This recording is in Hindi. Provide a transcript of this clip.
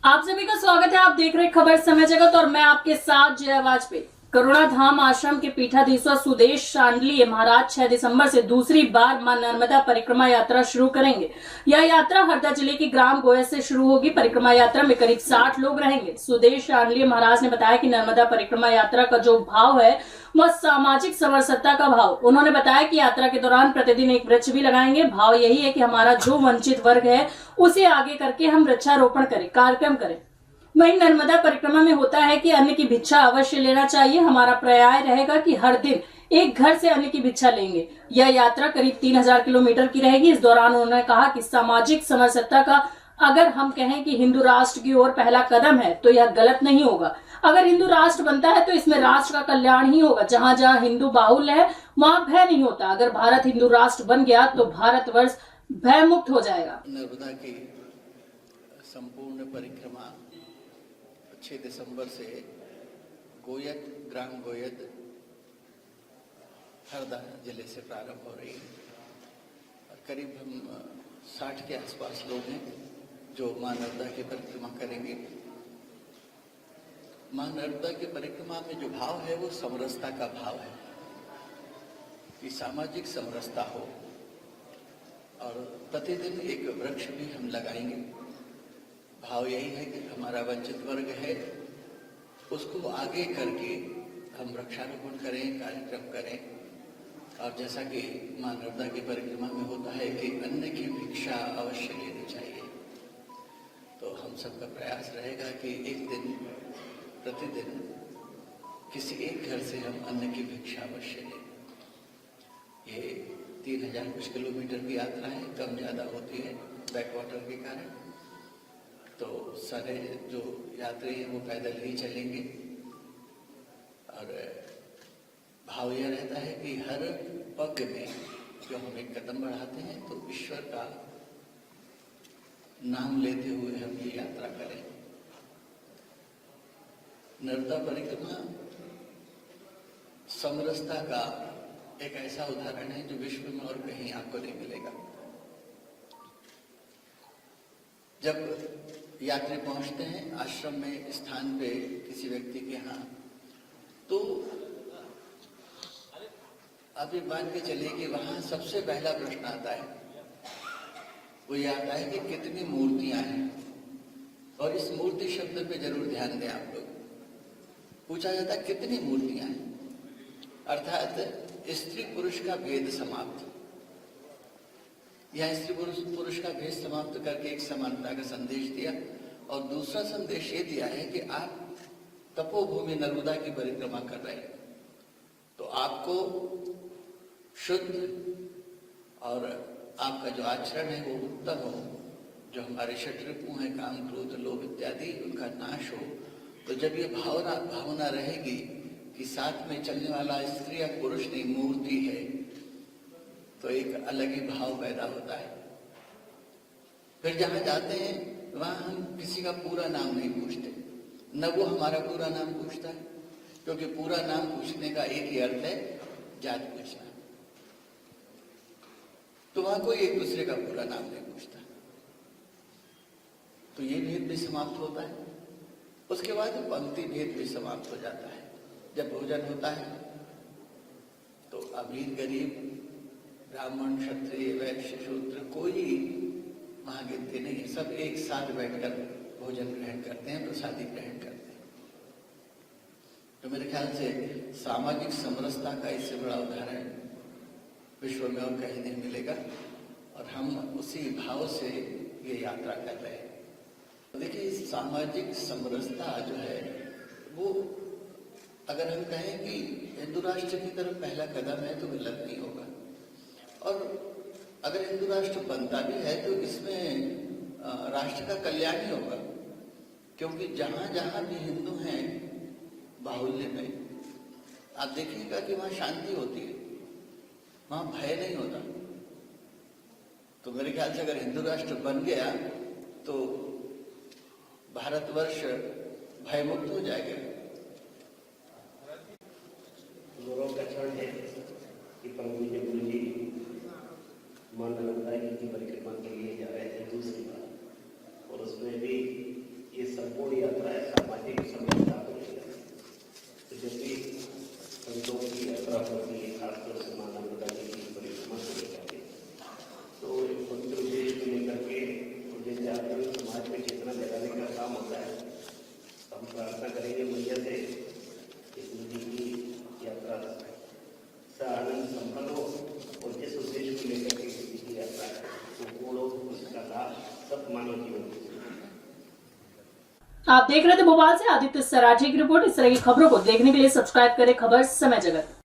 आप सभी का स्वागत है। आप देख रहे खबर समय जगत और मैं आपके साथ जया वाजपेयी। करुणा धाम आश्रम के पीठाधीश्वर सुदेश शांडलिय महाराज 6 दिसंबर से दूसरी बार मां नर्मदा परिक्रमा यात्रा शुरू करेंगे। यह यात्रा हरदा जिले के ग्राम गोयत से शुरू होगी। परिक्रमा यात्रा में करीब 60 लोग रहेंगे। सुदेश शांडलिय महाराज ने बताया कि नर्मदा परिक्रमा यात्रा का जो भाव है वह सामाजिक समरसता का भाव। उन्होंने बताया कि यात्रा के दौरान प्रतिदिन एक वृक्ष भी लगाएंगे। भाव यही है कि हमारा जो वंचित वर्ग है उसे आगे करके हम वृक्षारोपण करें, कार्यक्रम करें। वहीं नर्मदा परिक्रमा में होता है कि अन्न की भिक्षा अवश्य लेना चाहिए। हमारा प्रयास रहेगा कि हर दिन एक घर से अन्न की भिक्षा लेंगे। यह यात्रा करीब 3000 किलोमीटर की रहेगी। इस दौरान उन्होंने कहा कि सामाजिक समरसता का अगर हम कहें कि हिंदू राष्ट्र की ओर पहला कदम है तो यह गलत नहीं होगा। अगर हिंदू राष्ट्र बनता है तो इसमें राष्ट्र का कल्याण ही होगा। जहां जहां हिंदू बाहुल्य है वहां भय नहीं होता। अगर भारत हिंदू राष्ट्र बन गया तो भारतवर्ष भय मुक्त हो जाएगा। नर्मदा की संपूर्ण परिक्रमा 6 दिसंबर से गोयत, ग्राम गोयत, हरदा जिले से प्रारंभ हो रही है और करीब हम 60 के आसपास लोग हैं जो मां नर्मदा की परिक्रमा करेंगे। मां नर्मदा की परिक्रमा में जो भाव है वो समरसता का भाव है कि सामाजिक समरसता हो और प्रतिदिन एक वृक्ष भी हम लगाएंगे। भाव यही है कि हमारा वंचित वर्ग है उसको आगे करके हम वृक्षारोपण करें, कार्यक्रम करें। और जैसा कि मां नर्मदा की परिक्रमा में होता है कि अन्न की भिक्षा अवश्य लेनी चाहिए, तो हम सबका प्रयास रहेगा कि एक दिन प्रतिदिन किसी एक घर से हम अन्न की भिक्षा अवश्य लें। ये 3000 कुछ किलोमीटर की यात्रा है, कम ज़्यादा होती है बैकवाटर के कारण। तो सारे जो यात्री हैं वो पैदल ही चलेंगे और भाव यह रहता है कि हर पग में जो हम एक कदम बढ़ाते हैं तो ईश्वर का नाम लेते हुए हम ये यात्रा करें। नर्मदा परिक्रमा समरसता का एक ऐसा उदाहरण है जो विश्व में और कहीं आपको नहीं मिलेगा। जब यात्री पहुंचते हैं आश्रम में, स्थान पे, किसी व्यक्ति के यहाँ, तो आप ये मान के चलिए कि वहां सबसे पहला प्रश्न आता है, वो ये आता है कि कितनी मूर्तियां हैं। और इस मूर्ति शब्द पे जरूर ध्यान दें आप लोग। पूछा जाता है कितनी मूर्तियां हैं, अर्थात स्त्री पुरुष का भेद समाप्त। यह स्त्री पुरुष का भेद समाप्त करके एक समानता का संदेश दिया और दूसरा संदेश ये दिया है कि आप तपोभूमि नर्मदा की परिक्रमा कर रहे हैं तो आपको शुद्ध और आपका जो आचरण है वो उत्तम हो, जो हमारे षट्रिपु हैं, काम, क्रोध, लोभ इत्यादि, उनका नाश हो। तो जब ये भावना रहेगी कि साथ में चलने वाला स्त्री या पुरुष नहीं मूर्ति है, तो एक अलग ही भाव पैदा होता है। फिर जहां जाते हैं वहां हम किसी का पूरा नाम नहीं पूछते, न वो हमारा पूरा नाम पूछता है, क्योंकि पूरा नाम पूछने का एक ही अर्थ है, जात पूछना। तो वहां कोई एक दूसरे का पूरा नाम नहीं पूछता, तो ये भेद भी समाप्त होता है। उसके बाद पंक्ति भेद भी समाप्त हो जाता है। जब भोजन होता है तो अमीर गरीब, ब्राह्मण, क्षत्रिय, वैश्य, शूद्र, कोई वहां गिनती नहीं है। सब एक साथ बैठकर भोजन ग्रहण करते हैं, प्रसादी ग्रहण करते हैं। तो मेरे ख्याल से सामाजिक समरसता का इससे बड़ा उदाहरण विश्व में और कहीं नहीं मिलेगा और हम उसी भाव से ये यात्रा कर रहे हैं। देखिए, सामाजिक समरसता जो है वो अगर हम कहें कि हिंदू राष्ट्र की तरफ पहला कदम है तो गलत नहीं होगा। और अगर हिंदू राष्ट्र बनता भी है तो इसमें राष्ट्र का कल्याण ही होगा, क्योंकि जहां जहां भी हिंदू हैं बाहुल्य में, आप देखिएगा कि वहां शांति होती है, वहां भय नहीं होता। तो मेरे ख्याल से अगर हिंदू राष्ट्र बन गया तो भारतवर्ष भयमुक्त हो जाएगा। गौरव का क्षण है कि पंडित गुरु जी मां नर्मदा की परिक्रमा के लिए जा रहे थे दूसरी बार, और उसमें भी ये सब मानव जीवन की। आप देख रहे थे भोपाल से आदित्य सराठी की रिपोर्ट। इस तरह की खबरों को देखने के लिए सब्सक्राइब करें खबर समय जगत।